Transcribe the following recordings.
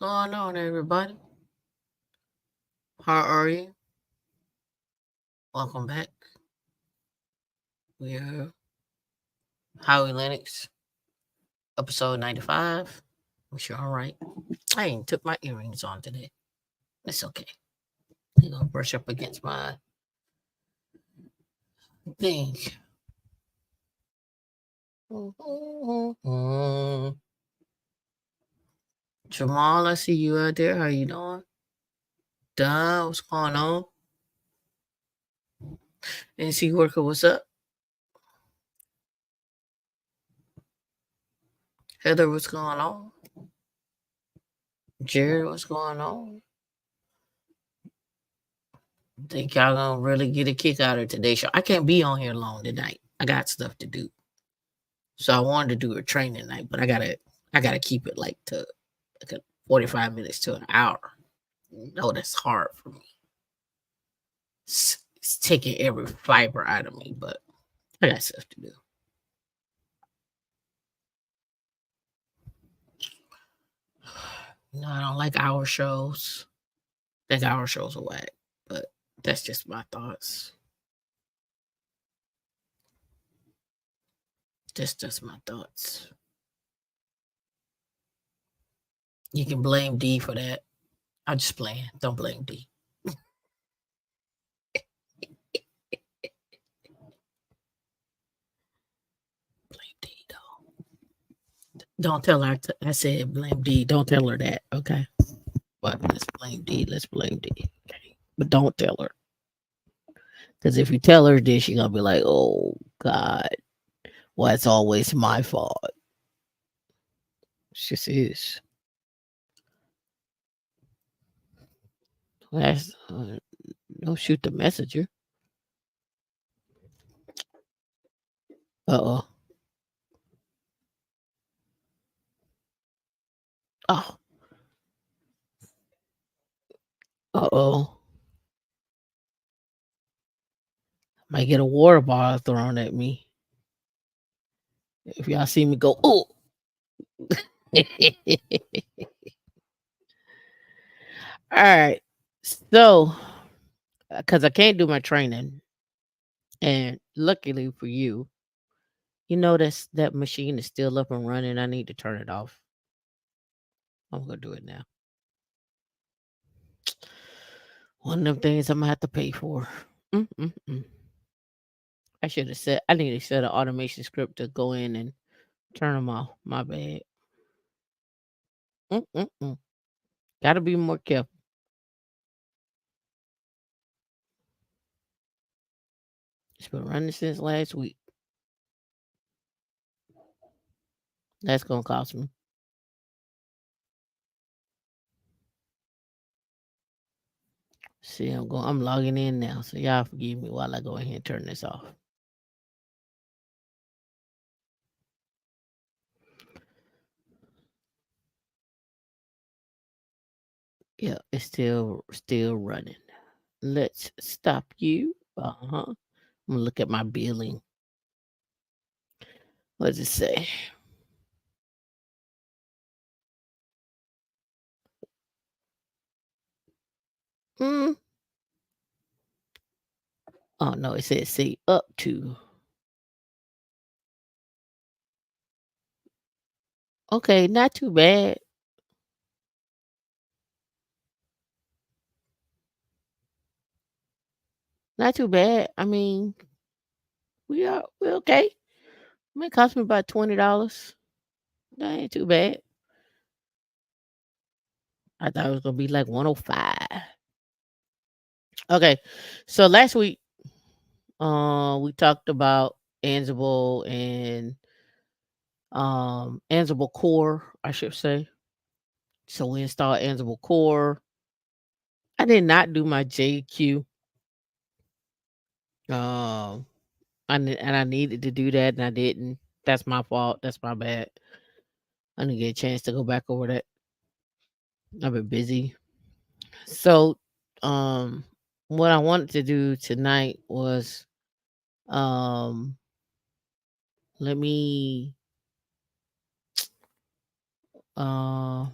going on, everybody? How are you? Welcome back. We're Howie Lennox, episode 95. Wish you're all right. I ain't took my earrings on today. It's okay. I'm gonna brush up against my thing. Jamal, I see you out there. How you doing? Duh, what's going on? NC Worker, what's up? Heather, what's going on? Jared, what's going on? Think y'all gonna really get a kick out of today's show? I can't be on here long tonight. I got stuff to do. So I wanted to do a training night, but I gotta keep it like to like a 45 minutes to an hour. No, that's hard for me. It's taking every fiber out of me, but I got stuff to do. No, I don't like hour shows. I think hour shows are whack, but that's just my thoughts. Just my thoughts. You can blame D for that. I'm just playing. Don't blame D. Blame D, though. Don't tell her I said blame D. Don't tell her that, okay? But let's blame D. Let's blame D. Okay. But don't tell her. Because if you tell her this, she's gonna be like, oh God, well, it's always my fault. It just is. That's don't shoot the messenger. Uh-oh. Oh. Uh-oh. Might get a water bottle thrown at me. If y'all see me go, oh. All right. So, because I can't do my training, and luckily for you, you notice that machine is still up and running. I need to turn it off. I'm gonna do it now. One of them things I'm gonna have to pay for. Mm-mm-mm. I should have said I need to set an automation script to go in and turn them off. My bad. Mm-mm-mm. Gotta be more careful. It's been running since last week. That's gonna cost me. See, I'm logging in now, so y'all forgive me while I go ahead and turn this off. Yeah, it's still running. Let's stop you. Uh-huh. I'm gonna look at my billing. What does it say? Hmm. Oh no, it says say up to. Okay, not too bad. Not too bad. I mean, we're okay. I mean, it cost me about $20. That ain't too bad. I thought it was gonna be like 105. Okay, so last week, we talked about Ansible and Ansible Core, I should say. So we installed Ansible Core. I did not do my JQ. Um, and I needed to do that, and I didn't. That's my fault. That's my bad. I didn't get a chance to go back over that. I've been busy. So, what I wanted to do tonight was, um, let me, uh,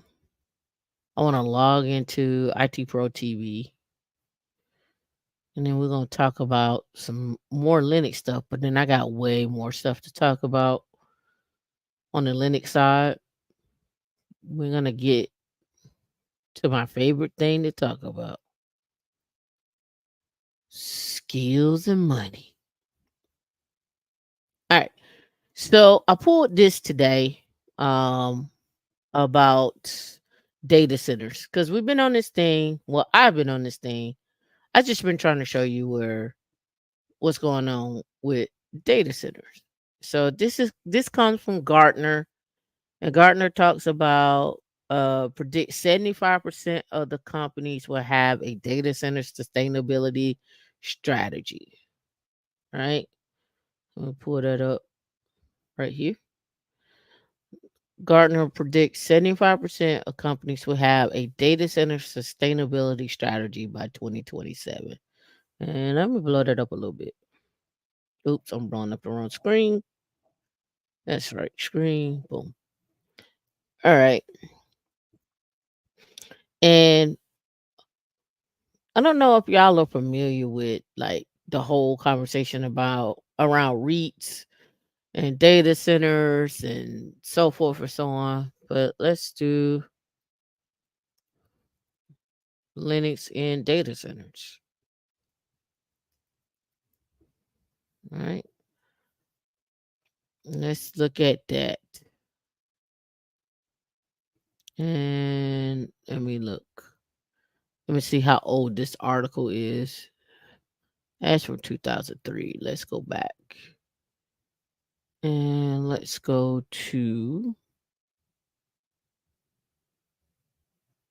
I want to log into IT Pro TV, and then we're going to talk about some more Linux stuff. But then I got way more stuff to talk about on the Linux side. We're going to get to my favorite thing to talk about: skills and money. All right. So I pulled this today um, about data centers because we've been on this thing. Well, I've been on this thing. I just been trying to show you what's going on with data centers. So this comes from Gartner, and Gartner talks about predict 75% of the companies will have a data center sustainability strategy. Right? Let me pull that up right here. Gartner predicts 75% of companies will have a data center sustainability strategy by 2027. And let me blow that up a little bit. Oops, I'm blowing up the wrong screen. That's right, screen. Boom. All right. And I don't know if y'all are familiar with like the whole conversation about around REITs and data centers and so forth and so on. But let's do Linux in data centers. All right. Let's look at that. And let me look. Let me see how old this article is. That's from 2003. Let's go back. And let's go to,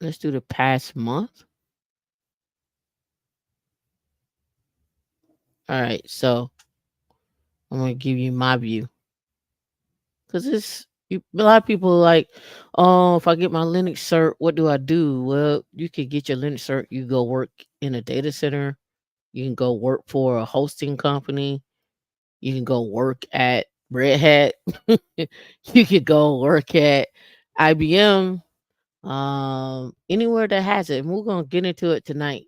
let's do the past month. All right. So I'm going to give you my view. Because a lot of people are like, oh, if I get my Linux cert, what do I do? Well, you could get your Linux cert. You go work in a data center. You can go work for a hosting company. You can go work at Red Hat. You could go work at IBM. Anywhere that has it. And we're gonna get into it tonight.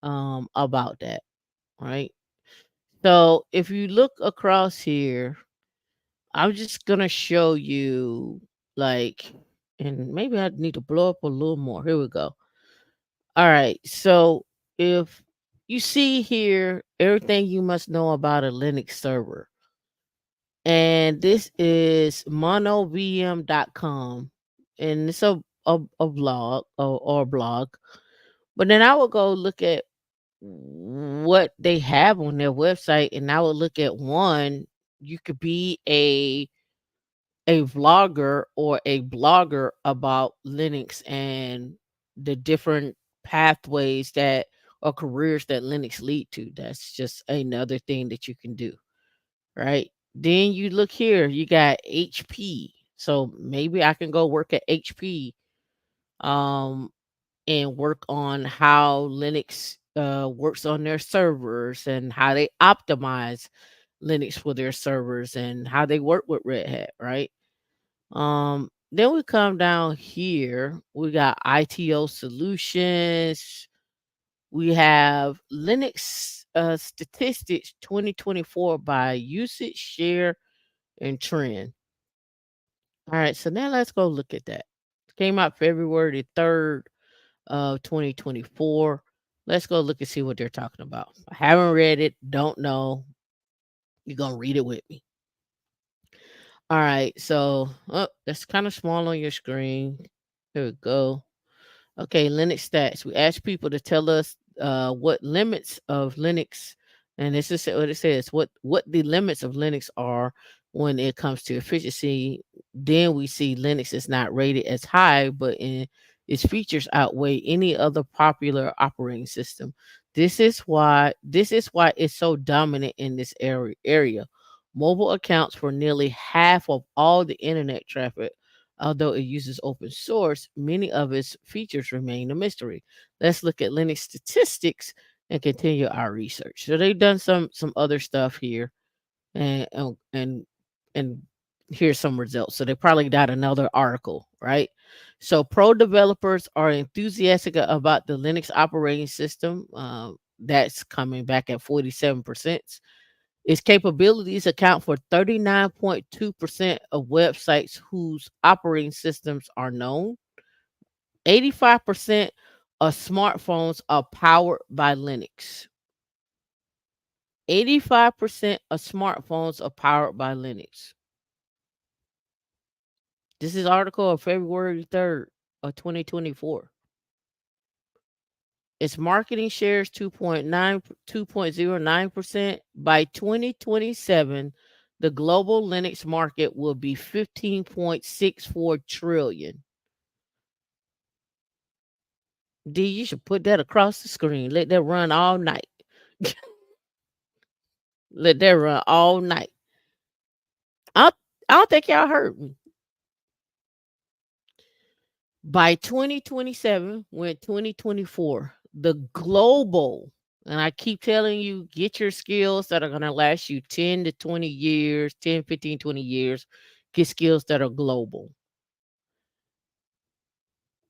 About that. Right. So if you look across here, I'm just gonna show you like, and maybe I need to blow up a little more. Here we go. All right. So if you see here everything you must know about a Linux server, and this is monovm.com, and it's a blog or a blog. But then I would go look at what they have on their website, and I would look at one. You could be a vlogger or a blogger about Linux and the different pathways that or careers that Linux lead to. That's just another thing that you can do, right? Then you look here, you got HP. So maybe I can go work at HP um and work on how Linux works on their servers and how they optimize Linux for their servers and how they work with Red Hat, right? Then we come down here, we got ITO solutions. We have Linux statistics 2024 by usage, share, and trend. All right, so now let's go look at that. It came out February the 3rd of 2024. Let's go look and see what they're talking about. I haven't read it, don't know. You're going to read it with me. All right, so that's kind of small on your screen. Here we go. Okay, Linux stats. We asked people to tell us what limits of Linux, and this is what it says. What the limits of Linux are when it comes to efficiency. Then we see Linux is not rated as high, but its features outweigh any other popular operating system. This is why it's so dominant in this area. Mobile accounts for nearly half of all the internet traffic. Although it uses open source, many of its features remain a mystery. Let's look at Linux statistics and continue our research. So they've done some other stuff here, and and and Here's some results. So they probably got another article, right? So pro developers are enthusiastic about the Linux operating system. That's coming back at 47%. Its capabilities account for 39.2% of websites whose operating systems are known. 85% of smartphones are powered by Linux. 85% of smartphones are powered by Linux. This is article of February 3rd of 2024. Its marketing shares 2.09%. By 2027, the global Linux market will be 15.64 trillion. D, you should put that across the screen. Let that run all night. Let that run all night. I don't think y'all heard me. By 2027, we're in 2024. The global, and I keep telling you, get your skills that are going to last you 10 to 20 years, 10, 15, 20 years. Get skills that are global.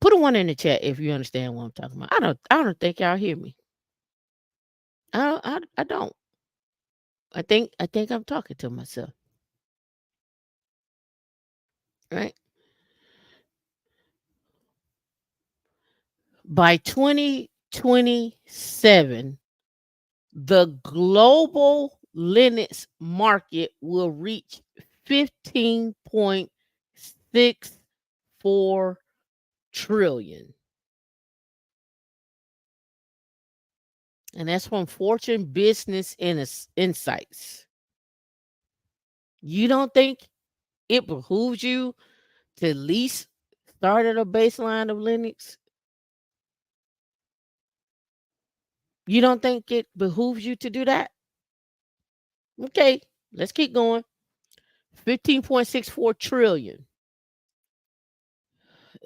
Put a one in the chat if you understand what I'm talking about. I don't think y'all hear me. I don't. I think I'm talking to myself. Right? By 2027, the global Linux market will reach 15.64 trillion. And that's from Fortune Business Insights. You don't think it behooves you to at least start at a baseline of Linux? You don't think it behooves you to do that? Okay, let's keep going. 15.64 trillion.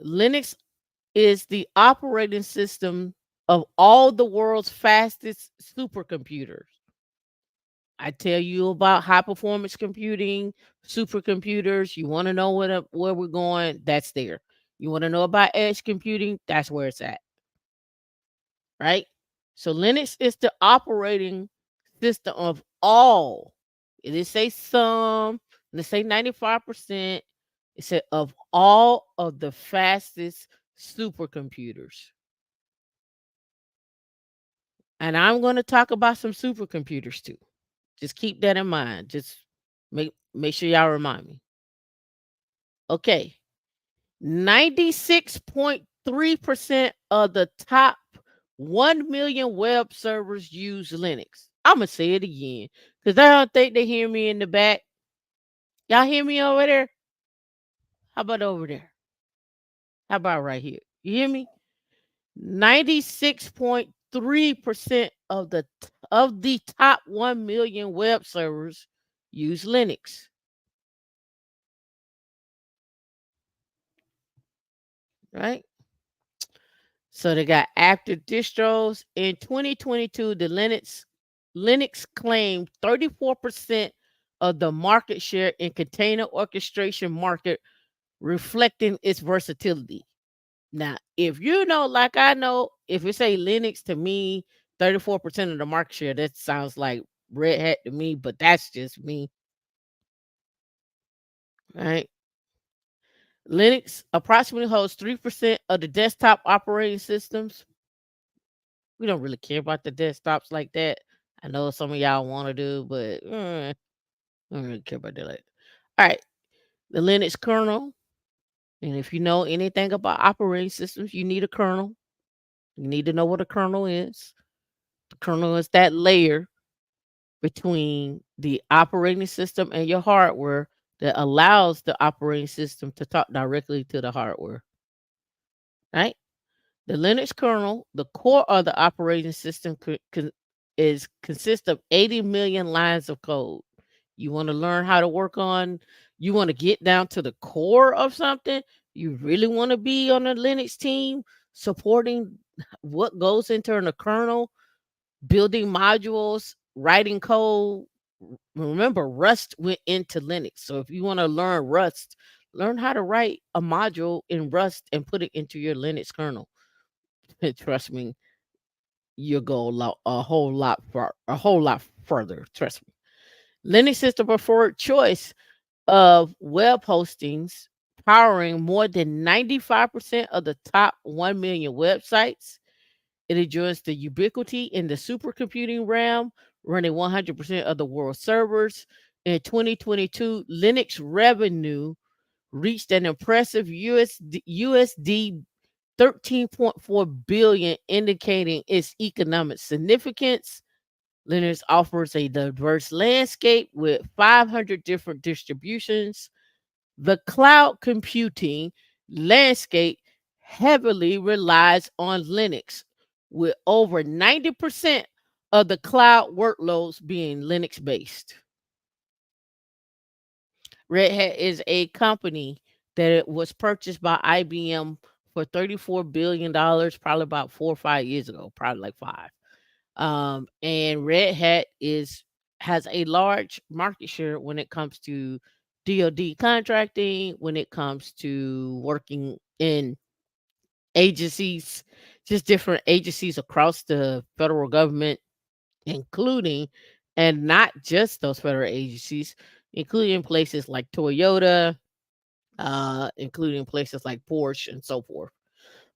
Linux is the operating system of all the world's fastest supercomputers. I tell you about high performance computing, supercomputers. You want to know where we're going? That's there. You want to know about edge computing? That's where it's at. Right? So Linux is the operating system of all. It didn't say some, it didn't say 95%. It said of all of the fastest supercomputers. And I'm going to talk about some supercomputers too. Just keep that in mind. Just make sure y'all remind me. Okay. 96.3% of the top 1 million web servers use Linux. I'm going to say it again because I don't think they hear me in the back. Y'all hear me over there? How about over there? How about right here? You hear me? 96.3% of the top 1 million web servers use Linux. Right? So they got active distros. In 2022, the Linux claimed 34% of the market share in container orchestration market, reflecting its versatility. Now, if you know, like I know, if it say Linux to me, 34% of the market share, that sounds like Red Hat to me, but that's just me. Right? Linux approximately holds 3% of the desktop operating systems. We don't really care about the desktops like that. I know some of y'all want to do, but I don't really care about that. All right, the Linux kernel. And if you know anything about operating systems, you need a kernel. You need to know what a kernel is. The kernel is that layer between the operating system and your hardware that allows the operating system to talk directly to the hardware. Right? The Linux kernel, the core of the operating system, consists of 80 million lines of code. You want to learn how to work on, you want to get down to the core of something, you really want to be on a Linux team supporting what goes into the kernel, building modules, writing code, remember Rust went into Linux. So if you want to learn Rust, learn how to write a module in Rust and put it into your Linux kernel. Trust me, you'll go a whole lot further. Trust me. Linux is the preferred choice of web hostings, powering more than 95% of the top 1 million websites. It enjoys the ubiquity in the supercomputing realm, running 100% of the world's servers. In 2022, Linux revenue reached an impressive USD 13.4 billion, indicating its economic significance. Linux offers a diverse landscape with 500 different distributions. The cloud computing landscape heavily relies on Linux, with over 90% of the cloud workloads being Linux based. Red Hat is a company that it was purchased by IBM for $34 billion, probably about 4 or 5 years ago, probably like five. And Red Hat has a large market share when it comes to DoD contracting, when it comes to working in agencies, just different agencies across the federal government, including and not just those federal agencies, including places like Toyota, including places like Porsche and so forth.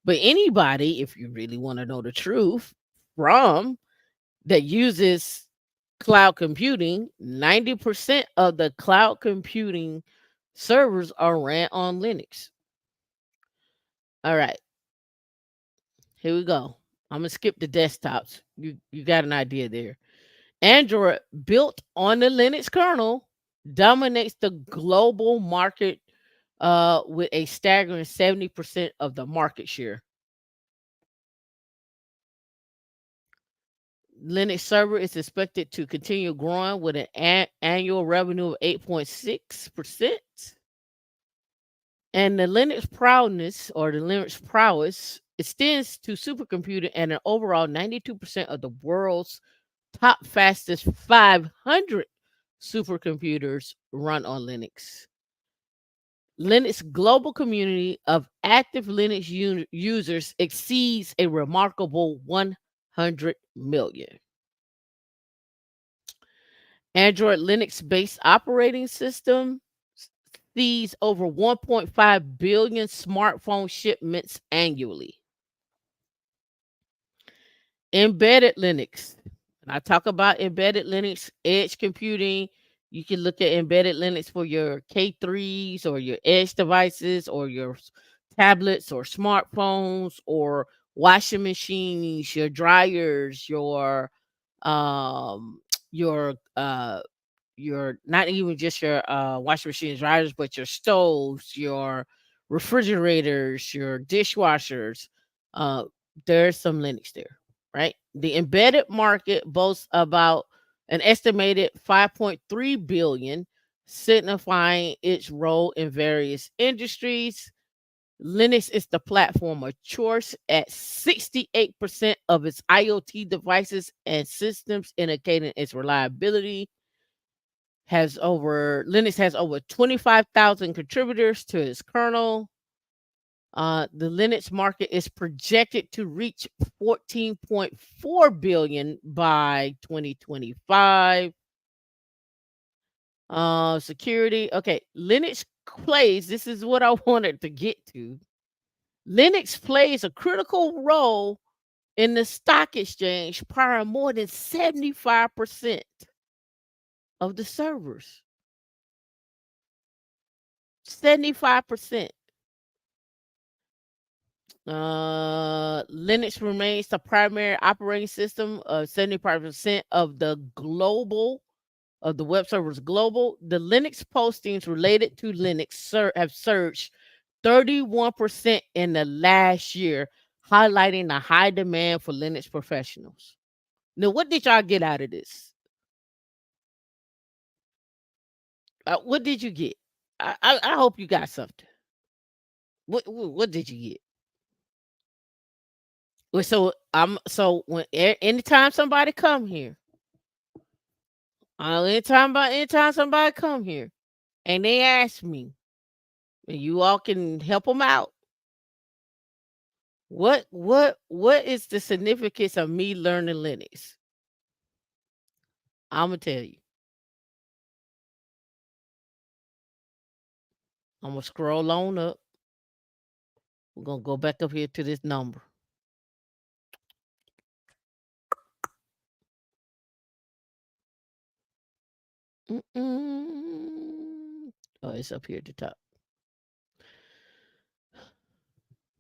But anybody, if you really want to know the truth, from that uses cloud computing, 90% of the cloud computing servers are ran on Linux. All right, here we go. I'm gonna skip the desktops. You got an idea there. Android, built on the Linux kernel, dominates the global market with a staggering 70% of the market share. Linux server is expected to continue growing with an annual revenue of 8.6%. And the Linux proudness or the Linux prowess extends to supercomputing, and an overall 92% of the world's top fastest 500 supercomputers run on Linux. Linux global community of active Linux users exceeds a remarkable 100 million. Android Linux based operating system sees over 1.5 billion smartphone shipments annually. Embedded Linux. When I talk about embedded Linux, edge computing, you can look at embedded Linux for your K3s or your edge devices or your tablets or smartphones or washing machines, your dryers, um your not even just your washing machines, dryers, but your stoves, your refrigerators, your dishwashers. Uh, there's some Linux there, right? The embedded market boasts about an estimated 5.3 billion, signifying its role in various industries. Linux is the platform of choice at 68% of its IoT devices and systems, indicating its reliability. Linux has over 25,000 contributors to its kernel. The Linux market is projected to reach 14.4 billion by 2025. Security. Okay, Linux plays. This is what I wanted to get to. Linux plays a critical role in the stock exchange, powering more than 75% of the servers. 75%. Linux remains the primary operating system of 75% of the web servers global. The Linux postings related to Linux have surged 31% in the last year, highlighting the high demand for Linux professionals. Now, what did y'all get out of this? What did you get? I hope you got something. What did you get? Well, so I'm so when anytime somebody come here, Anytime somebody come here and they ask me, and you all can help them out. What is the significance of me learning Linux? I'm gonna tell you. I'm gonna scroll on up. We're gonna go back up here to this number. Mm-mm. Oh, it's up here at the top,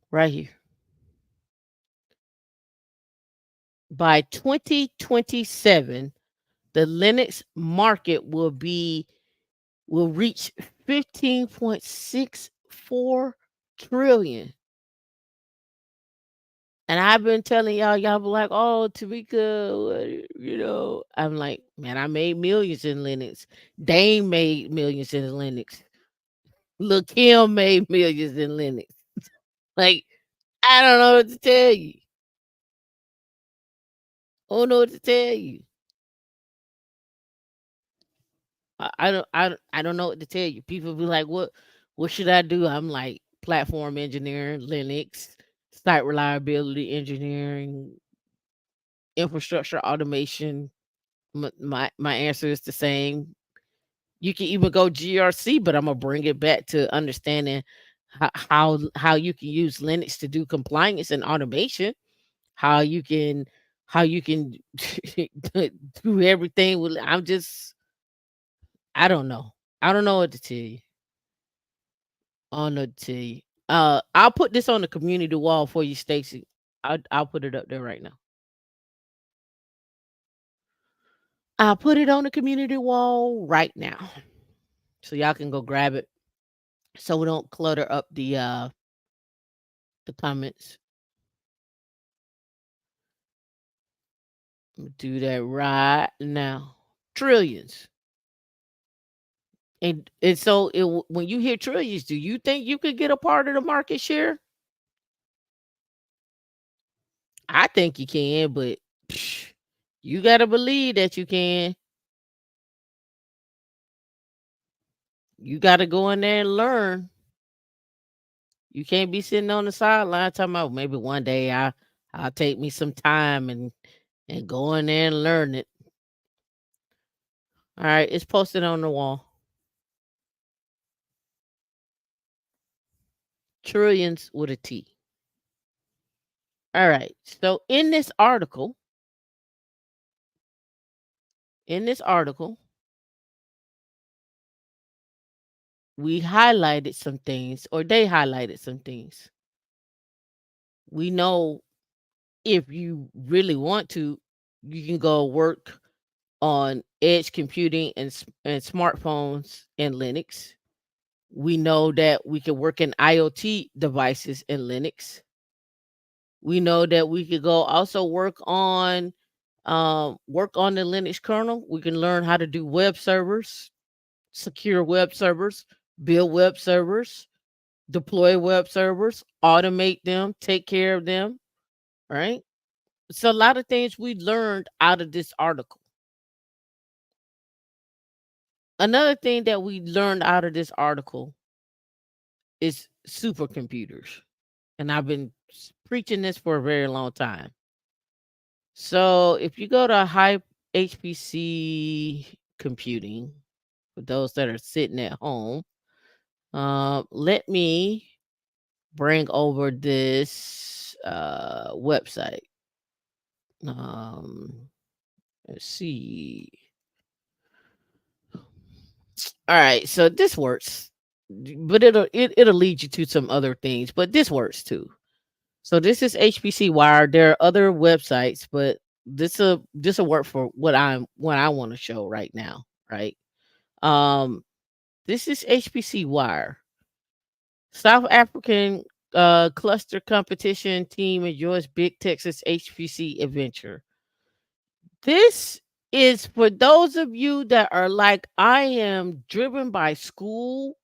right here. By 2027, the Linux market will reach 15.64 trillion. And I've been telling y'all be like, "Oh, Tamika, I'm like, man, I made millions in Linux. Dame made millions in Linux. Lil Kim made millions in Linux. Like, I don't know what to tell you. I don't know what to tell you. I don't know what to tell you. People be like, what should I do? I'm like, platform engineering, Linux, site reliability engineering, infrastructure automation. My answer is the same. You can even go GRC, but I'm gonna bring it back to understanding how you can use Linux to do compliance and automation. How you can how you can do everything with. I don't know. I don't know what to tell you. I don't know what to tell you. I'll put this on the community wall for you, Stacy. I'll put it up there right now. I'll put it on the community wall right now, so y'all can go grab it. So we don't clutter up the comments. Do that right now. Trillions. And so when you hear trillions, do you think you could get a part of the market share? I think you can, but psh, you got to believe that you can. You got to go in there and learn. You can't be sitting on the sideline talking about maybe one day I'll take me some time and go in there and learn it. All right, it's posted on the wall. Trillions with a T. All right. So in this article, we highlighted some things, or they highlighted some things. We know if you really want to, you can go work on edge computing and smartphones in Linux. We know that we can work in IoT devices in Linux. We know that we could go also work on the Linux kernel. We can learn how to do web servers, secure web servers, build web servers, deploy web servers, automate them, take care of them, right? So a lot of things we learned out of this article. Another thing that we learned out of this article is supercomputers. And I've been preaching this for a very long time. So if you go to high HPC computing, for those that are sitting at home, let me bring over this website. Um, let's see. All right, so this works, but it'll lead you to some other things, but this works too. So this is HPC Wire. There are other websites, but this will work for what I want to show right now, right? Um, this is HPC Wire. South African cluster competition team enjoys big Texas HPC adventure. This is for those of you that are like, I am driven by school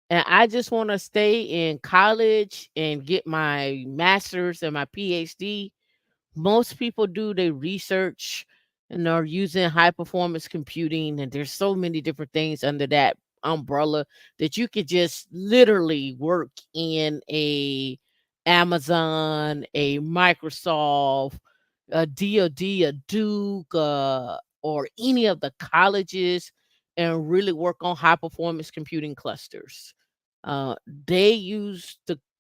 and I just want to stay in college and get my master's and my PhD. Most people do their research and are using high performance computing, and there's so many different things under that umbrella that you could just literally work in a Amazon, a Microsoft, a DoD, a Duke, or any of the colleges, and really work on high performance computing clusters. Uh, they use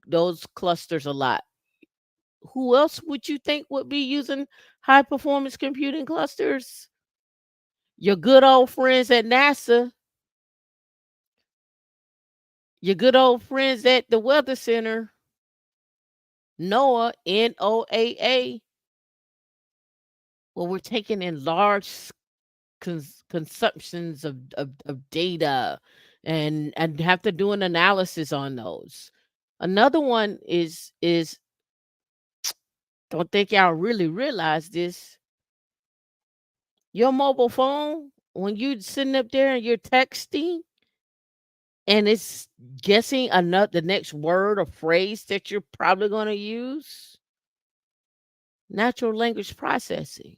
those clusters a lot. Who else would you think would be using high performance computing clusters? Your good old friends at NASA, your good old friends at the Weather Center, NOAA, NOAA. Well, we're taking in large consumptions of data, and have to do an analysis on those. Another one is don't think y'all really realize this. Your mobile phone, when you sitting up there and you're texting and it's guessing another the next word or phrase that you're probably going to use, natural language processing,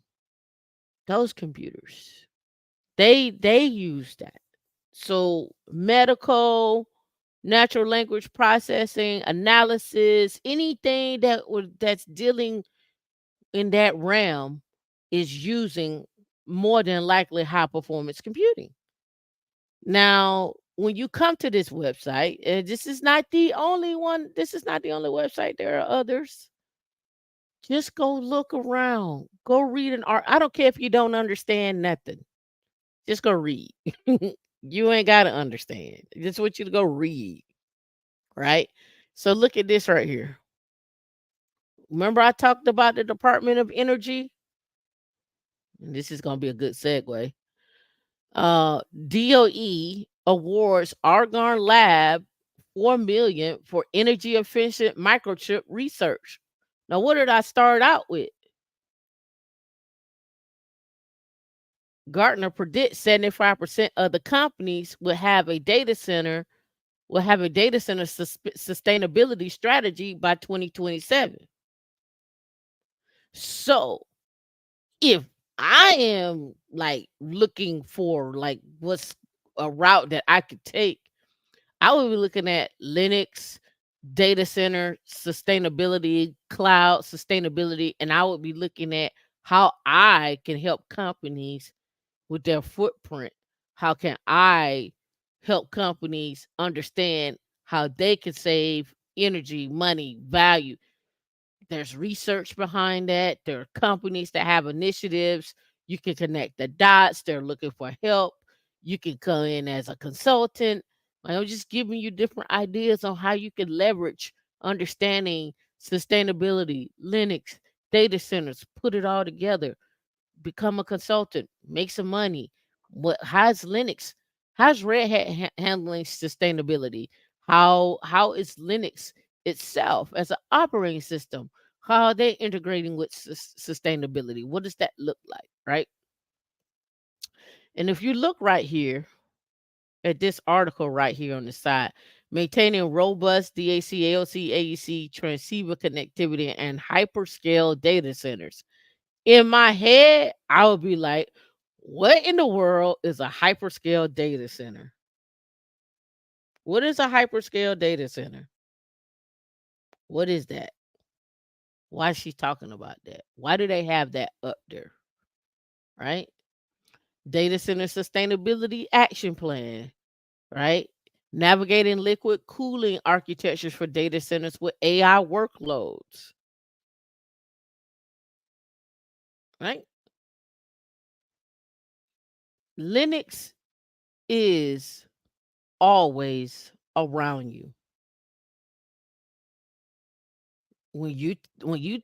those computers, they use that. So medical, natural language processing, analysis, anything that's dealing in that realm is using more than likely high performance computing. Now, when you come to this website, this is not the only one. This is not the only website. There are others. Just go look around. Go read an art. I don't care if you don't understand nothing. Just go read. You ain't got to understand. Just want you to go read, right? So look at this right here. Remember I talked about the Department of Energy? And this is going to be a good segue. DOE awards Argonne Lab 4 million for energy efficient microchip research. Now, what did I start out with? Gartner predicts 75% of the companies will have a data center sustainability strategy by 2027. So, if I am like looking for like what's a route that I could take, I would be looking at Linux, data center sustainability, cloud sustainability, and I would be looking at how I can help companies with their footprint. How can I help companies understand how they can save energy, money, value? There's research behind that. There are companies that have initiatives. You can connect the dots. They're looking for help. You can come in as a consultant. I'm just giving you different ideas on how you can leverage understanding sustainability, Linux, data centers, put it all together, become a consultant, make some money. How's Linux? How's Red Hat handling sustainability? How is Linux itself as an operating system? How are they integrating with sustainability? What does that look like, right? And if you look right here at this article right here on the side, maintaining robust DAC, AOC, AEC transceiver connectivity and hyperscale data centers. In my head, I would be like, what in the world is a hyperscale data center? What is a hyperscale data center? What is that? Why is she talking about that? Why do they have that up there? Right? Data center sustainability action plan, right? Navigating liquid cooling architectures for data centers with AI workloads, right? Linux is always around you. When you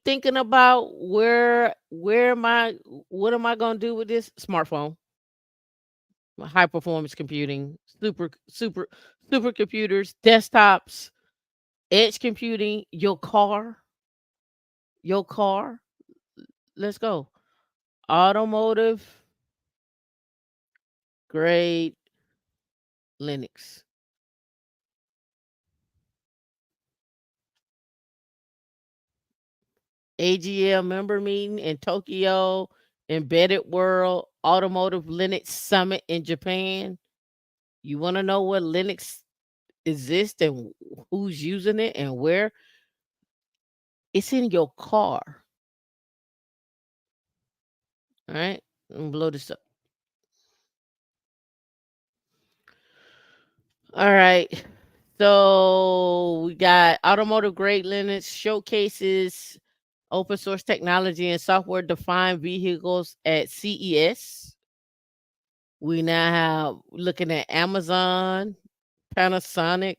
thinking about where am I what am I gonna do with this smartphone? High performance computing, supercomputers, desktops, edge computing, your car. Let's go. Automotive grade Linux. AGL member meeting in Tokyo. Embedded World Automotive Linux Summit in Japan. You want to know what Linux exists and who's using it and where? It's in your car. All right. Let me blow this up. All right. So we got automotive grade Linux showcases open source technology and software defined vehicles at CES. We now have looking at Amazon, Panasonic,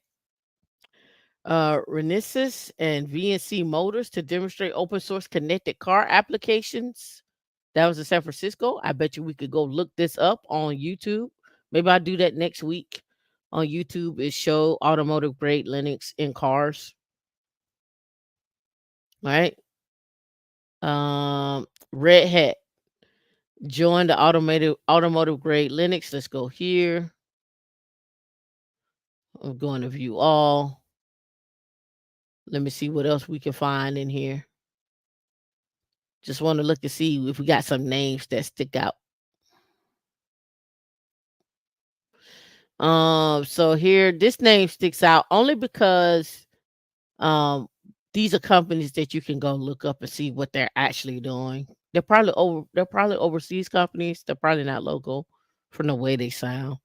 Renesas, and VNC Motors to demonstrate open source connected car applications. That was in San Francisco. I bet you we could go look this up on YouTube. Maybe I'll do that next week on YouTube. Is show automotive grade Linux in cars. All right. Red Hat join the automotive grade Linux. Let's go here. I'm going to view all. Let me see what else we can find in here. Just want to look to see if we got some names that stick out. So here this name sticks out only because um these are companies that you can go look up and see what they're actually doing. They're probably overseas companies. They're probably not local from the way they sound.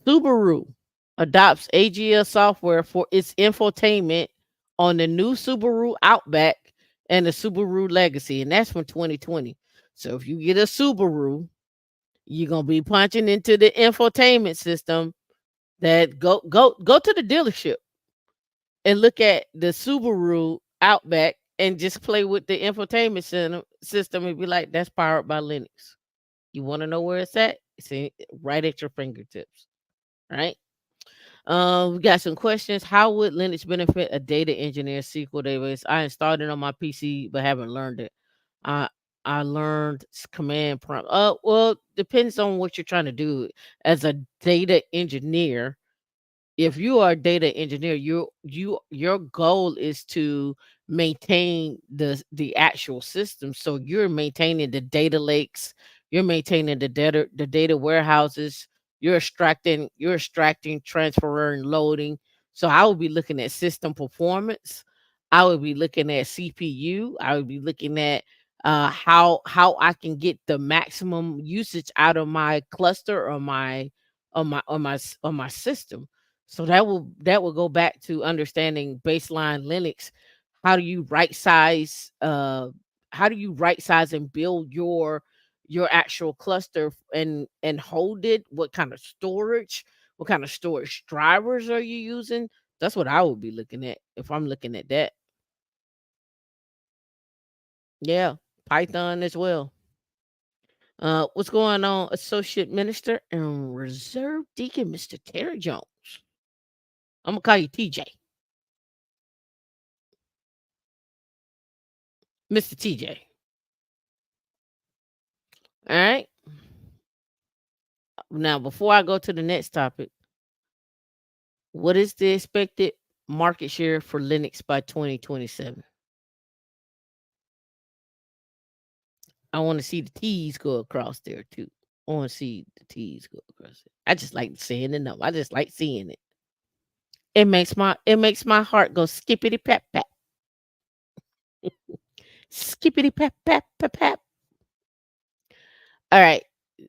Subaru adopts AGL software for its infotainment on the new Subaru Outback and the Subaru Legacy, and that's from 2020. So if you get a Subaru, you're gonna be punching into the infotainment system. That go to the dealership and look at the Subaru Outback and just play with the infotainment system and be like, that's powered by Linux. You want to know where it's at? Right at your fingertips, right? We got some questions. How would Linux benefit a data engineer SQL database? I installed it on my PC, but haven't learned it. I I learned command prompt. Well, depends on what you're trying to do as a data engineer. If you are a data engineer, your goal is to maintain the actual system. So you're maintaining the data lakes, you're maintaining the data warehouses, you're extracting, transferring, loading. So I would be looking at system performance. I would be looking at CPU. I would be looking at how I can get the maximum usage out of my cluster or my system. So that will go back to understanding baseline Linux. How do you right size how do you right size and build your actual cluster and hold it? What kind of storage drivers are you using? That's what I would be looking at if I'm looking at that. Yeah, Python as well. What's going on, Associate Minister and Reserve Deacon Mr. Terry Jones? I'm gonna call you TJ. Mr. TJ. All right. Now, before I go to the next topic, what is the expected market share for Linux by 2027? I want to see the T's go across there too. I want to see the T's go across it. I just like seeing the number. I just like seeing it. It makes my heart go skippity pap pap. Skippity pap pap pap pap. All right.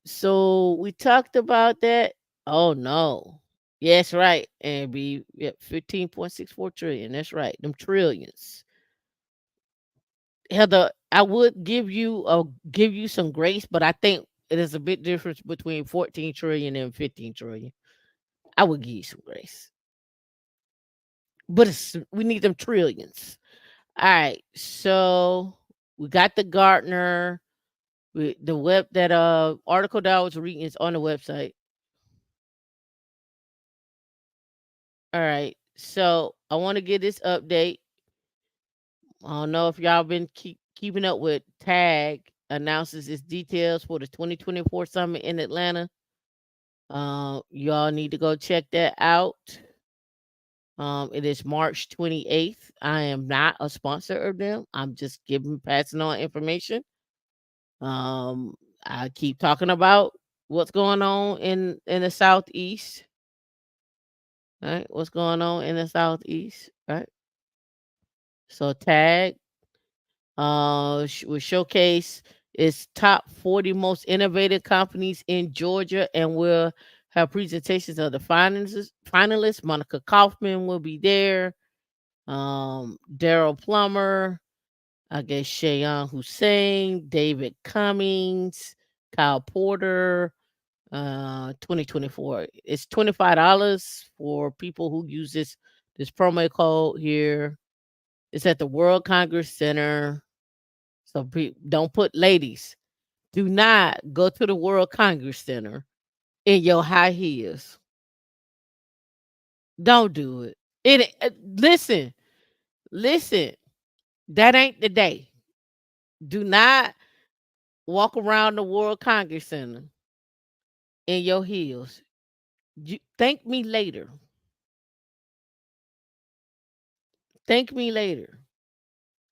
So we talked about that. Oh no. Yes, right. And be 15.64 trillion. That's right. Them trillions. Heather, I would give you some grace, but I think it is a bit difference between 14 trillion and 15 trillion. I would give you some grace. But we need them trillions. All right. So we got the Gartner, the web that article that I was reading is on the website. All right. So I want to get this update. I don't know if y'all been keeping up with Tag announces its details for the 2024 summit in Atlanta. Y'all need to go check that out. It is March 28th. I am not a sponsor of them. I'm just passing on information. Um, I keep talking about what's going on in the southeast, right? What's going on in the southeast, right? So tag will showcase its top 40 most innovative companies in Georgia, and will have presentations of the finalists. Monica Kaufman will be there. Daryl Plummer, I guess Shayan Hussein, David Cummings, Kyle Porter. 2024. It's $25 for people who use this promo code here. It's at the World Congress Center. So don't put, ladies, do not go to the World Congress Center in your high heels. Don't do it. Listen, listen. That ain't the day. Do not walk around the World Congress Center in your heels. Thank me later. Thank me later.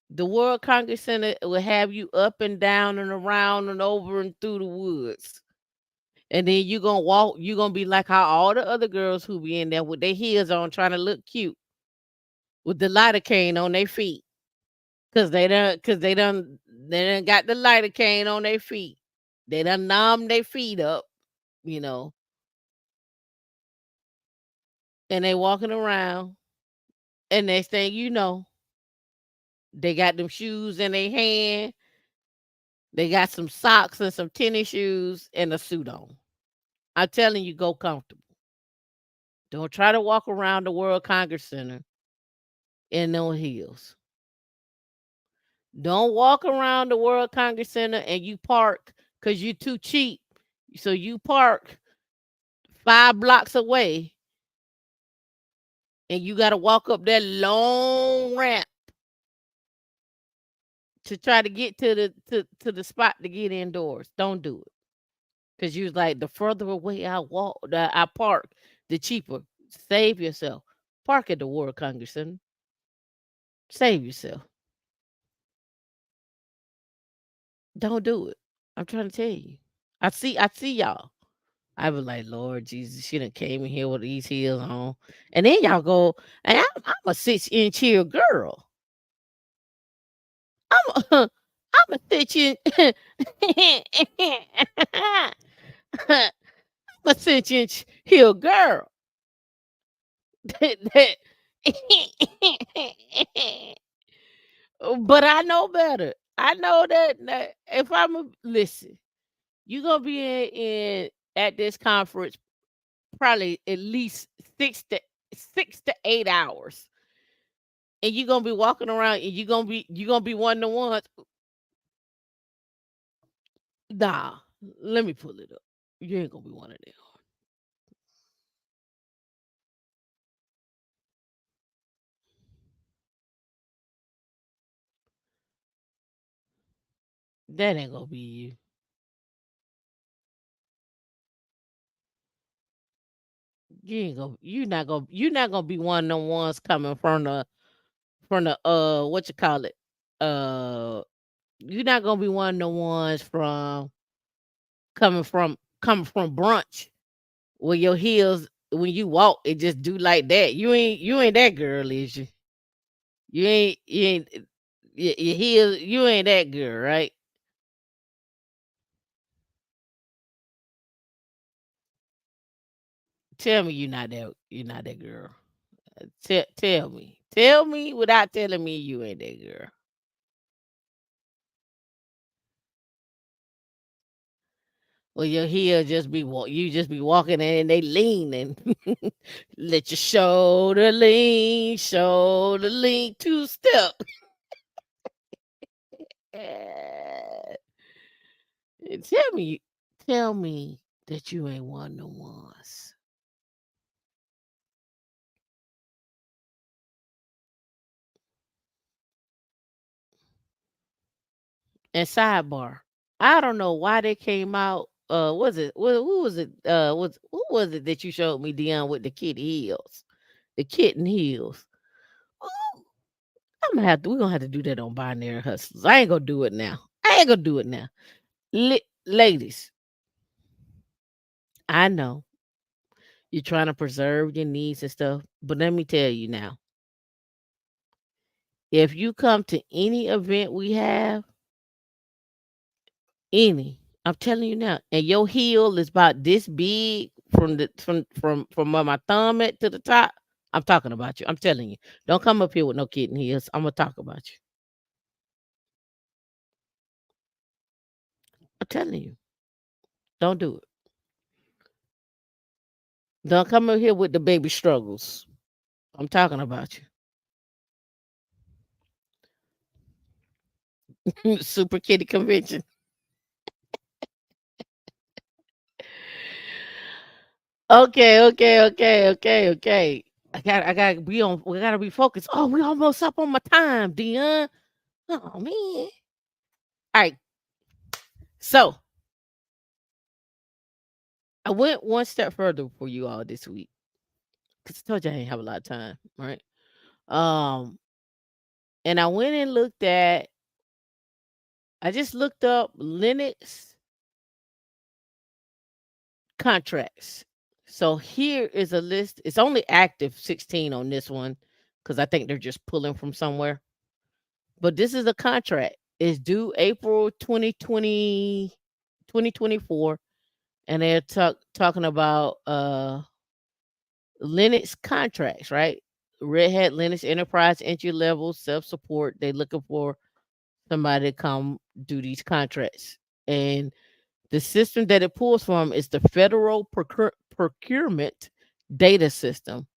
The World Congress Center will have you up and down and around and over and through the woods. And then you're gonna walk, you're gonna be like how all the other girls who be in there with their heels on trying to look cute with the lidocaine on their feet. Cause they done got the lidocaine on their feet. They done numb their feet up, you know, and they walking around, and next thing you know, they got them shoes in their hand. They got some socks and some tennis shoes and a suit on. I'm telling you, go comfortable. Don't try to walk around the World Congress Center in no heels. Don't walk around the World Congress Center and you park because you're too cheap. So you park 5 blocks away and you got to walk up that long ramp to try to get to the spot to get indoors. Don't do it. Because you was like, the further away I park, the cheaper. Save yourself. Park at the World Congress Center. Save yourself. Don't do it. I'm trying to tell you. I see y'all. I was like, Lord Jesus, she done came in here with these heels on. And then y'all go, and I'm a 6-inch heel girl. I'm a, I'm a 6-inch I'm a 6-inch heel girl. But I know better. I know that if I'm a listen, you're gonna be in at this conference probably at least 6 to 8 hours, and you're gonna be walking around, and you're gonna be one of the ones. Nah, let me pull it up. You ain't gonna be one of them. That ain't gonna be you. You're not gonna be one of them ones coming from the what you call it, uh you're not gonna be one of the ones coming from brunch where your heels, when you walk, it just do like that. You ain't that girl, is you? You ain't your heels. You ain't that girl, right? Tell me you're not that girl. Tell me without telling me you ain't that girl. Well, your heel you just be walking and they leaning. Let your shoulder lean 2 step. Eh, tell me, tell me that you ain't one of the ones. And sidebar, I don't know why they came out. Was it who was it? Who was it that you showed me, Dion, with the kitty heels, the kitten heels? Ooh, We're gonna have to do that on Binary Hustlers. I ain't gonna do it now. I ain't gonna do it now. Ladies, I know you're trying to preserve your needs and stuff, but let me tell you now, if you come to any event we have, any, I'm telling you now, and your heel is about this big from the from where my thumb at to the top, I'm talking about you. I'm telling you. Don't come up here with no kitten heels. I'm gonna talk about you. I'm telling you. Don't do it. Don't come up here with the baby struggles. I'm talking about you. Super kitty convention. Okay. I gotta be on, we gotta be focused. Oh, we almost up on my time, Dion. Oh man. All right. So I went one step further for you all this week. Because I told you I didn't have a lot of time, right? Um, and I went and looked at, I just looked up Linux contracts. So here is a list. It's only active 16 on this one because I think they're just pulling from somewhere. But this is a contract. It's due April 2024, and they're talking about Linux contracts, right? Red Hat Linux Enterprise entry level self support. They're looking for somebody to come do these contracts. And the system that it pulls from is the Federal Procurement Data System,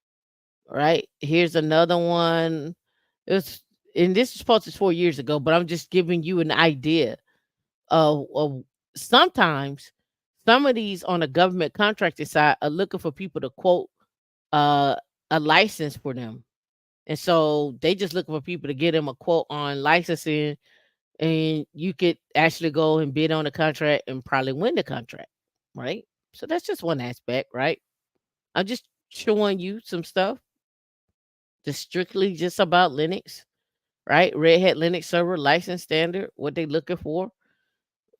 right? Here's another one. It's and this was posted 4 years ago, but I'm just giving you an idea of sometimes some of these on the government contracting side are looking for people to quote uh, a license for them. And so they just looking for people to get them a quote on licensing, and you could actually go and bid on the contract and probably win the contract, right? So that's just one aspect, right? I'm just showing you some stuff just strictly just about Linux, right? Red Hat Linux server license standard, what they looking for.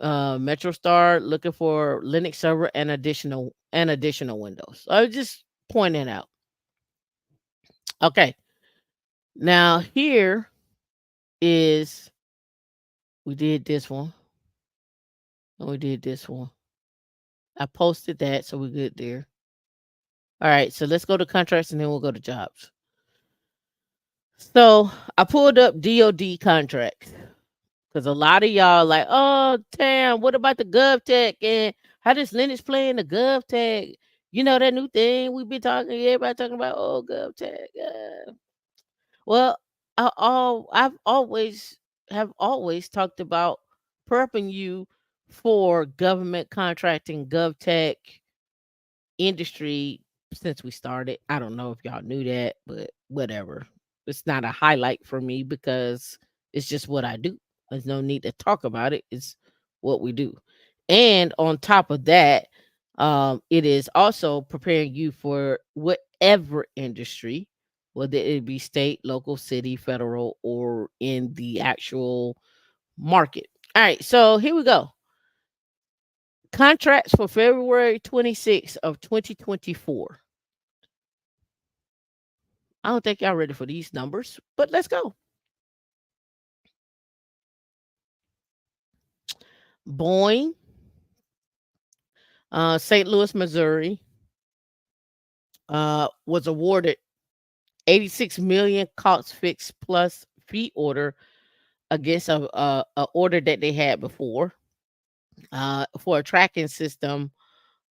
MetroStar looking for Linux server and additional Windows. So I was just pointing out. Okay. Now here is, we did this one and we did this one. I posted that, so we're good there. All right, so let's go to contracts and then we'll go to jobs. So I pulled up DoD contracts because a lot of y'all like, oh damn, what about the GovTech and how does Linux play in the GovTech? You know that new thing we've been talking, everybody talking about, oh GovTech. Well, I've always talked about prepping you for government contracting, GovTech industry since we started. I don't know if y'all knew that, but whatever. It's not a highlight for me because it's just what I do. There's no need to talk about it. It's what we do. And on top of that, it is also preparing you for whatever industry, whether it be state, local, city, federal, or in the actual market. All right, so here we go. Contracts for February 26th of 2024. I don't think y'all ready for these numbers, but let's go. Boeing, St. Louis, Missouri, was awarded 86 million cost fix plus fee order against a order that they had before for a tracking system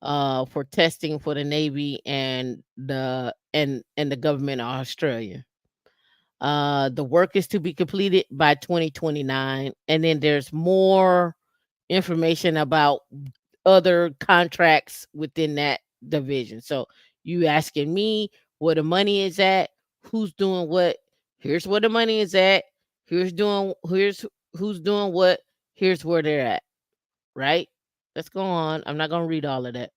for testing for the Navy and the government of Australia. The work is to be completed by 2029, and then there's more information about other contracts within that division. So you asking me where the money is at, who's doing what? Here's where the money is at. Here's who's doing what. Here's where they're at. Right? Let's go on. I'm not gonna read all of that.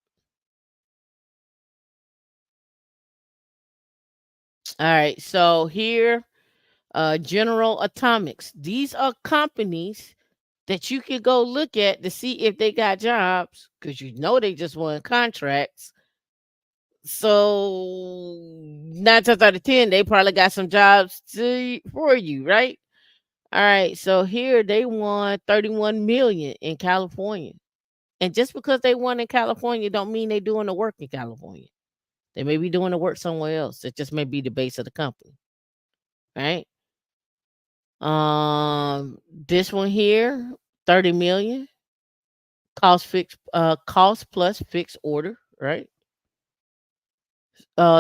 All right. So here, General Atomics. These are companies that you can go look at to see if they got jobs, because you know they just won contracts. So 9 times out of 10, they probably got some jobs for you, right? All right. So here they won 31 million in California. And just because they won in California don't mean they doing the work in California. They may be doing the work somewhere else. It just may be the base of the company. Right? This one here, 30 million, cost plus fixed order, right?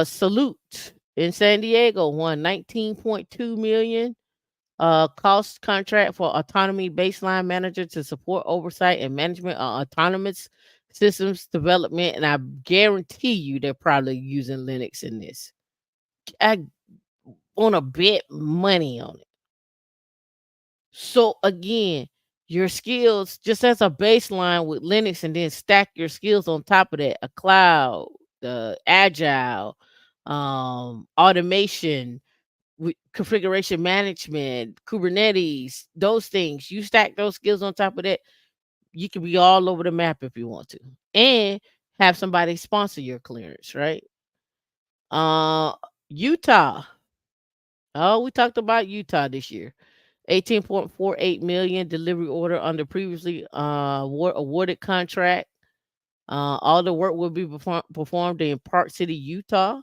Salute in San Diego won 19.2 million. Cost contract for autonomy baseline manager to support oversight and management of autonomous systems development. And I guarantee you they're probably using Linux in this. I want to bet money on it. So again, your skills just as a baseline with Linux, and then stack your skills on top of that: a cloud, the agile, automation, with configuration management, Kubernetes, those things. You stack those skills on top of that, you can be all over the map if you want to, and have somebody sponsor your clearance, right? Uh, Utah. Oh, we talked about Utah this year. 18.48 million delivery order under previously awarded contract. All the work will be performed in Park City, Utah.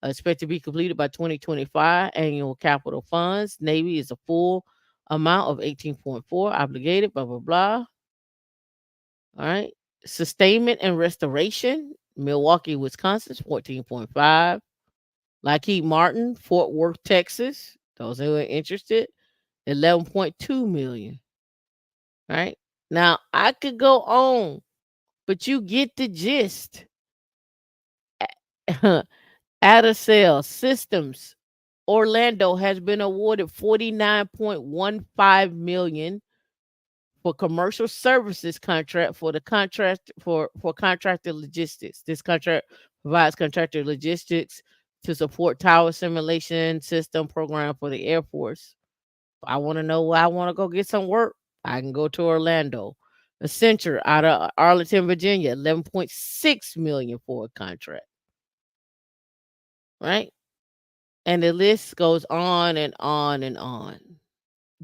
Expected to be completed by 2025. Annual capital funds. Navy is a full amount of 18.4 obligated, blah, blah, blah. All right. Sustainment and restoration. Milwaukee, Wisconsin, 14.5. Lockheed Martin, Fort Worth, Texas. Those who are interested, 11.2 million. Right. Now I could go on, but you get the gist. Atacel Systems Orlando has been awarded 49.15 million for commercial services contract for the contract for contractor logistics. This contract provides contractor logistics to support tower simulation system program for the Air Force. I want to know where I want to go get some work. I can go to Orlando. Accenture out of Arlington, Virginia, 11.6 million for a contract. Right? And the list goes on and on and on.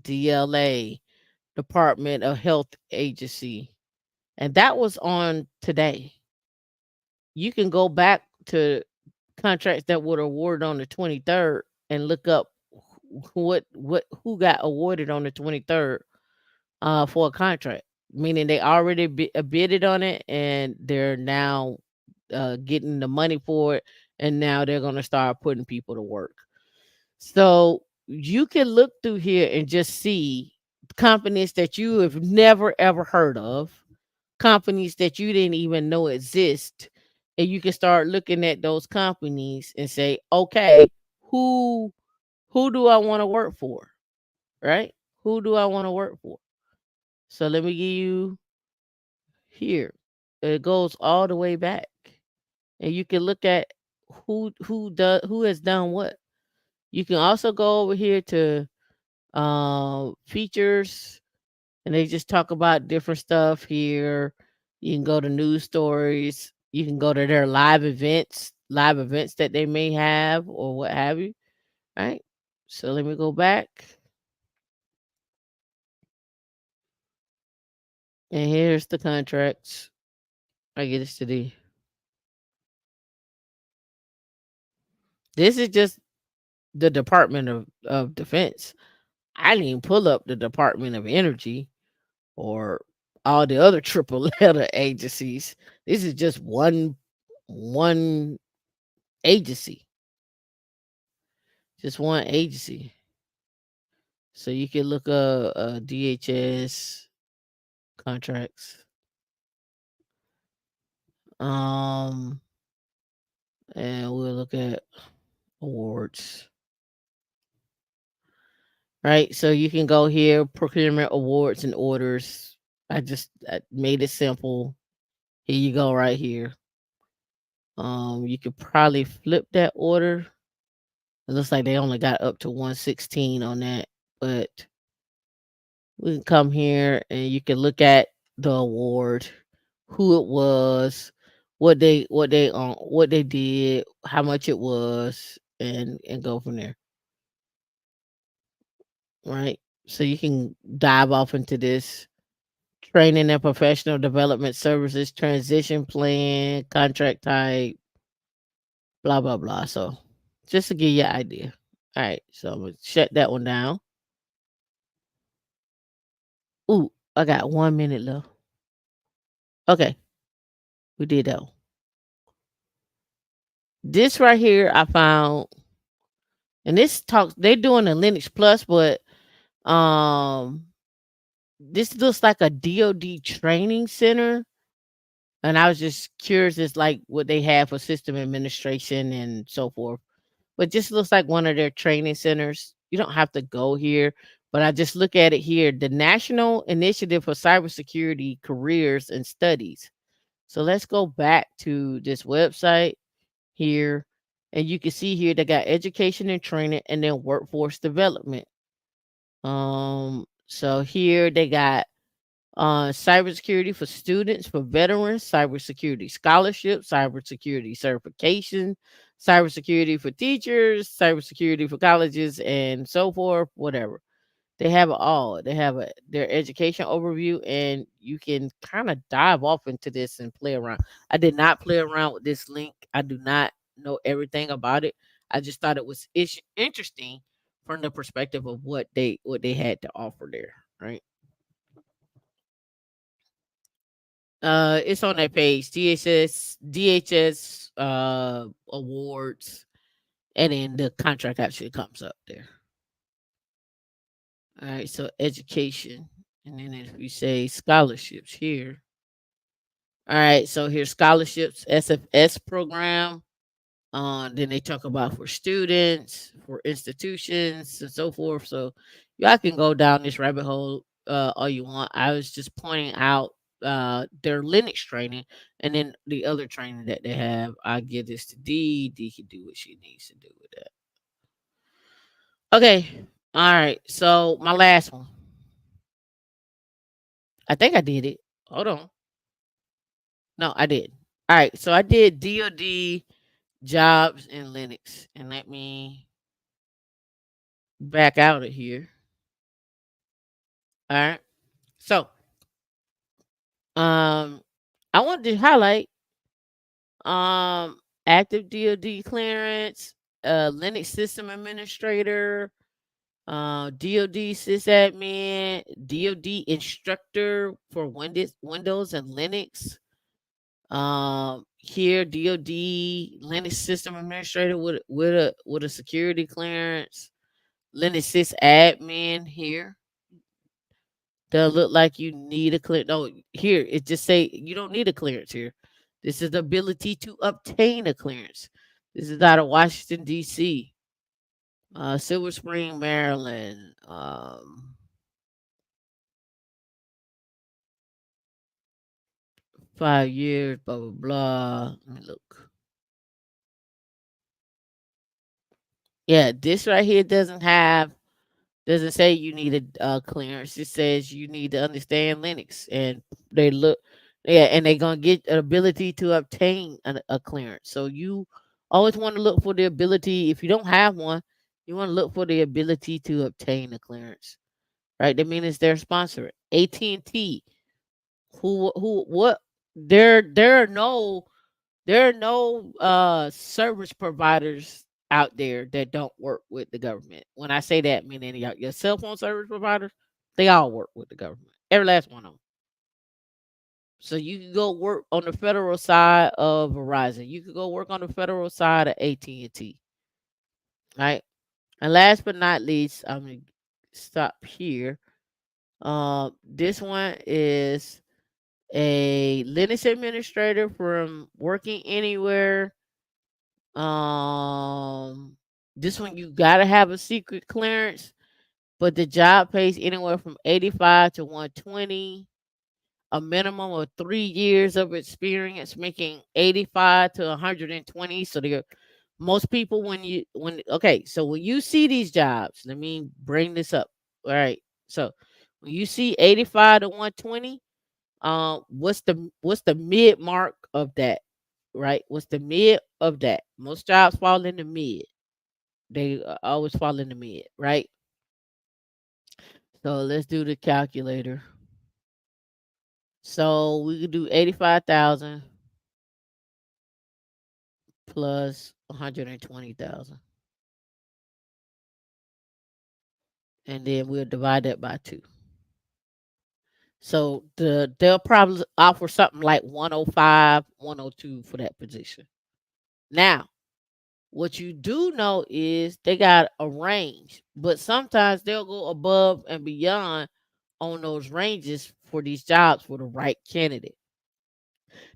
DLA, Department of Health Agency. And that was on today. You can go back to contracts that were awarded on the 23rd and look up who got awarded on the 23rd for a contract, meaning they already bidded on it and they're now getting the money for it, and now they're going to start putting people to work. So you can look through here and just see companies that you have never ever heard of, companies that you didn't even know exist, and you can start looking at those companies and say, okay, who who do I want to work for? Right? Who do I want to work for? So let me give you here. It goes all the way back. And you can look at who has done what. You can also go over here to features, and they just talk about different stuff here. You can go to news stories. You can go to their live events that they may have or what have you. Right. So let me go back. And here's the contracts. I get this today. This is just the Department of Defense. I didn't even pull up the Department of Energy or all the other triple letter agencies. This is just one agency. Just one agency. So you can look up DHS contracts. Um and we'll look at awards. Right? So you can go here, procurement awards and orders. I made it simple. Here you go right here. You could probably flip that order. It looks like they only got up to 116 on that, but We can come here and you can look at the award, who it was, what they did, how much it was, and go from there. Right. So you can dive off into this training and professional development services, transition plan, contract type, blah blah blah. So just to give you an idea. All right. So I'm gonna shut that one down. Ooh, I got 1 minute left. Okay, we did that one. This right here I found, and this talks. They're doing a Linux Plus, but um, this looks like a DoD training center. And I was just curious, it's like what they have for system administration and so forth. But just looks like one of their training centers. You don't have to go here, but I just look at it here. The National Initiative for Cybersecurity Careers and Studies. So let's go back to this website here. And you can see here they got education and training and then workforce development. So here they got cybersecurity for students, for veterans, cybersecurity scholarship, cybersecurity certification, cybersecurity for teachers, cybersecurity for colleges, and so forth, whatever. They have it all. They have their education overview, and you can kind of dive off into this and play around. I did not play around with this link. I do not know everything about it. I just thought it was interesting from the perspective of what they had to offer there, right? It's on that page, DHS awards, and then the contract actually comes up there. All right, so education, and then if you say scholarships here, all right, so here's scholarships, SFS program. Then they talk about for students, for institutions, and so forth. So y'all can go down this rabbit hole all you want. I was just pointing out their Linux training, and then the other training that they have. I give this to D. D can do what she needs to do with that. Okay. All right. So my last one. I think I did it. Hold on. No, I did. All right. So I did DoD jobs in Linux, and let me back out of here. All right. So, um, I want to highlight active DoD clearance, Linux system administrator, DoD sysadmin, DoD instructor for Windows and Linux. Here DoD Linux system administrator with a security clearance, Linux sysadmin here. Does look like you need a clear. No, here it just say you don't need a clearance here. This is the ability to obtain a clearance. This is out of Washington D.C., Silver Spring, Maryland. 5 years. Blah blah blah. Let me look. Yeah, this right here doesn't say you need a clearance. It says you need to understand Linux, and they look, yeah, and they're gonna get an ability to obtain a clearance. So you always want to look for the ability. If you don't have one, you want to look for the ability to obtain a clearance, right? That means they're sponsored. AT&T, what? There are no service providers out there that don't work with the government. When I say that, meaning your cell phone service providers, they all work with the government. Every last one of them. So you can go work on the federal side of Verizon. You could go work on the federal side of AT&T. Right. And last but not least, I'm gonna stop here. This one is a Linux administrator from Working Anywhere. Um, this one you gotta have a secret clearance, but the job pays anywhere from 85 to 120. A minimum of 3 years of experience, making 85 to 120. So they're most people when okay, so when you see these jobs, let me bring this up. All right. So When you see 85 to 120, what's the mid mark of that, right? What's the mid of that? Most jobs fall in the mid. They always fall in the mid, right? So let's do the calculator. So we could do 85,000 plus 120,000, and then we'll divide that by 2. So they'll probably offer something like 105, 102 for that position. Now, what you do know is they got a range, but sometimes they'll go above and beyond on those ranges for these jobs for the right candidate.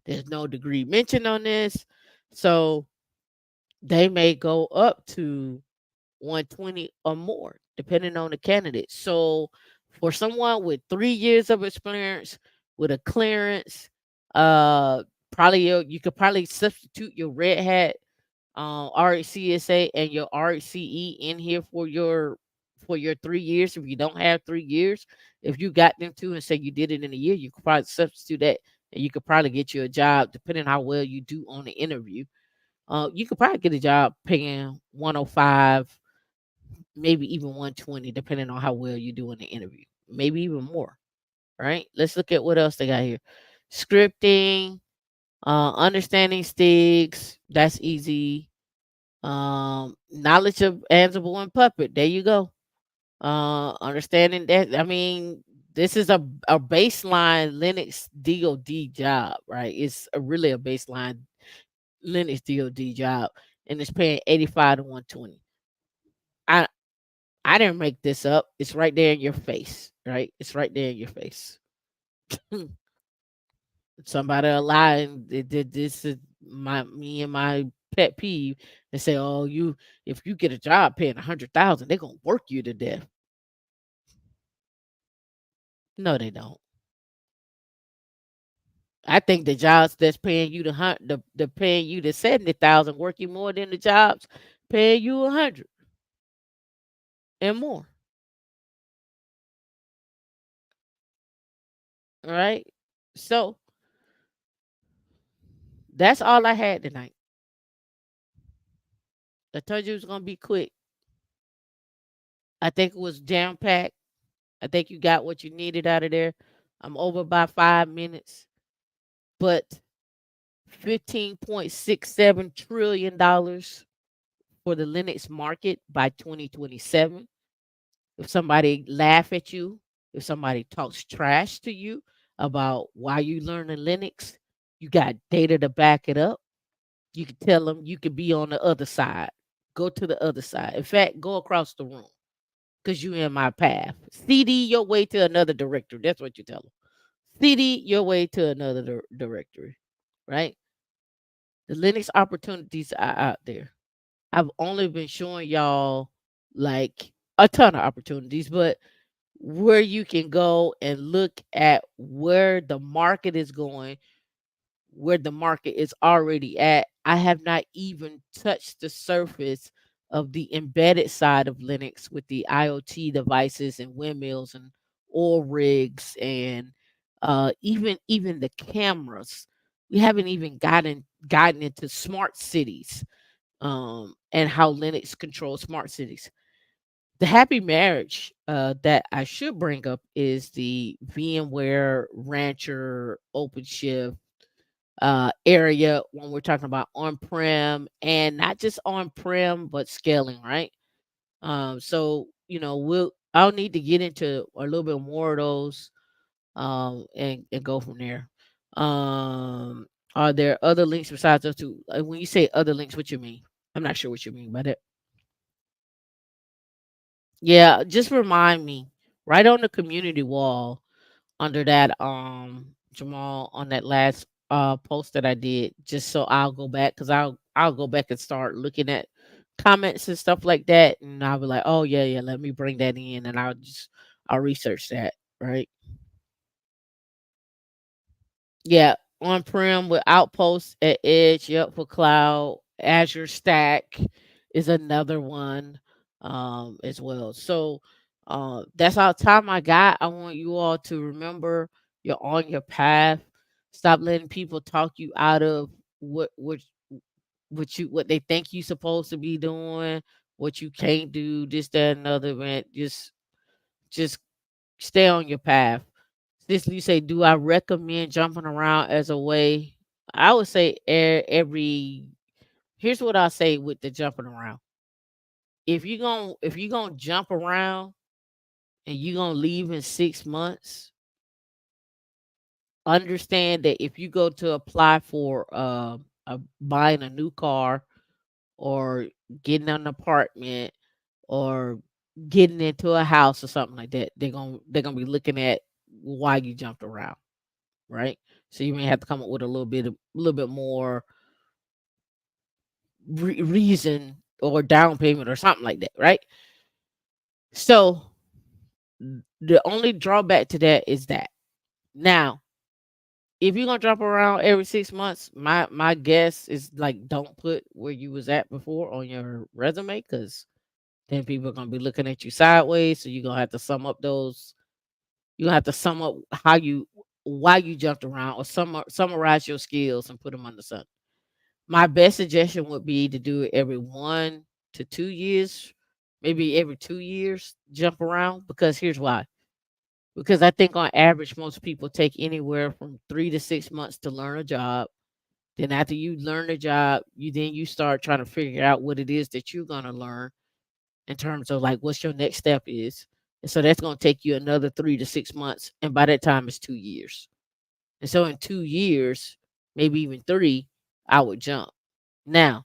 There's no degree mentioned on this. So they may go up to 120 or more, depending on the candidate. So for someone with 3 years of experience with a clearance, uh, you could probably substitute your red hat, RHCSA and your RHCE in here for your 3 years. If you don't have 3 years, if you got them to and say you did it in a year, you could probably substitute that, and you could probably get you a job depending how well you do on the interview. You could probably get a job paying 105, maybe even 120, depending on how well you do in the interview. Maybe even more. Right? Let's look at what else they got here. Scripting, understanding sticks, that's easy. Knowledge of Ansible and Puppet. There you go. Understanding that. I mean, this is a baseline Linux DoD job, right? It's really a baseline Linux DoD job, and it's paying 85 to 120. I I didn't make this up. It's right there in your face, right? It's right there in your face. Somebody a lie and they did this is me and my pet peeve and say, "Oh, you if you get a job paying 100,000, they're gonna work you to death." No, they don't. I think the jobs that's paying you the paying you the 70,000 work you more than the jobs paying you 100 and more. All right. So that's all I had tonight. I told you it was gonna be quick. I think it was jam packed. I think you got what you needed out of there. I'm over by 5 minutes, but $15.67 trillion for the Linux market by 2027. If somebody laugh at you, if somebody talks trash to you about why you learning Linux, you got data to back it up. You can tell them you could be on the other side. Go to the other side. In fact, go across the room because you in my path. CD your way to another directory. That's what you tell them. CD your way to another directory, right? The Linux opportunities are out there. I've only been showing y'all like a ton of opportunities, but where you can go and look at where the market is going, where the market is already at. I have not even touched the surface of the embedded side of Linux with the IoT devices and windmills and oil rigs and even the cameras. We haven't even gotten into smart cities, and how Linux controls smart cities. The happy marriage that I should bring up is the VMware Rancher OpenShift area when we're talking about on-prem, and not just on-prem but scaling, right? So I'll need to get into a little bit more of those, and go from there. Um, are there other links besides those two? When you say other links, what you mean? I'm not sure what you mean by that. Yeah, just remind me right on the community wall under that, Jamal, on that last post that I did, just so I'll go back because I'll go back and start looking at comments and stuff like that, and I'll be like, oh yeah, yeah, let me bring that in, and I'll research that, right? Yeah, on-prem with Outposts at Edge, yep, for cloud. Azure Stack is another one, as well. So That's all the time I got. I want you all to remember you're on your path. Stop letting people talk you out of what what they think you supposed to be doing, what you can't do, this, that, and other, man. Just stay on your path. This you say, do I recommend jumping around as a way? I would say every. Here's what I say with the jumping around. If you gonna jump around and you gonna leave in 6 months, understand that if you go to apply for buying a new car or getting an apartment or getting into a house or something like that, they're gonna be looking at why you jumped around, right? So you may have to come up with a little bit more reason or down payment or something like that, right? So the only drawback to that is that now, if you're gonna jump around every 6 months, my guess is like don't put where you was at before on your resume because then people are gonna be looking at you sideways. So you're gonna have to sum up those. You have to sum up why you jumped around or summarize your skills and put them on the sun. My best suggestion would be to do it every 1 to 2 years, maybe every 2 years, jump around because here's why. Because I think on average, most people take anywhere from 3 to 6 months to learn a job. Then after you learn the job, you start trying to figure out what it is that you're gonna learn in terms of like what's your next step is. And so that's gonna take you another 3 to 6 months. And by that time it's 2 years. And so in 2 years, maybe even three, I would jump. Now,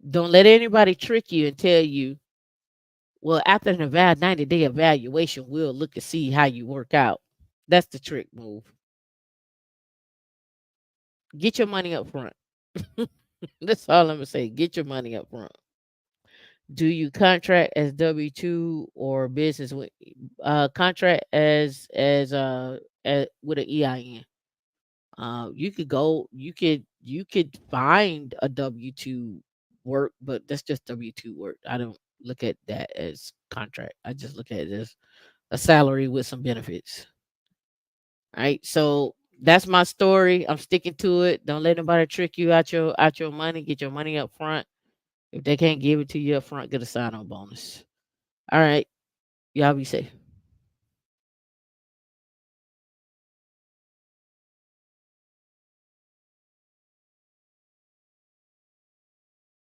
don't let anybody trick you and tell you, well, after an 90-day evaluation, we'll look and see how you work out. That's the trick move. Get your money up front. That's all I'm gonna say. Get your money up front. Do you contract as W-2 or business with contract as with an EIN? You could find a W-2 work, but that's just W-2 work. I don't look at that as contract. I just look at it as a salary with some benefits. Right? So that's my story. I'm sticking to it. Don't let nobody trick you out your money. Get your money up front. If they can't give it to you up front, get a sign on bonus. All right. Y'all be safe.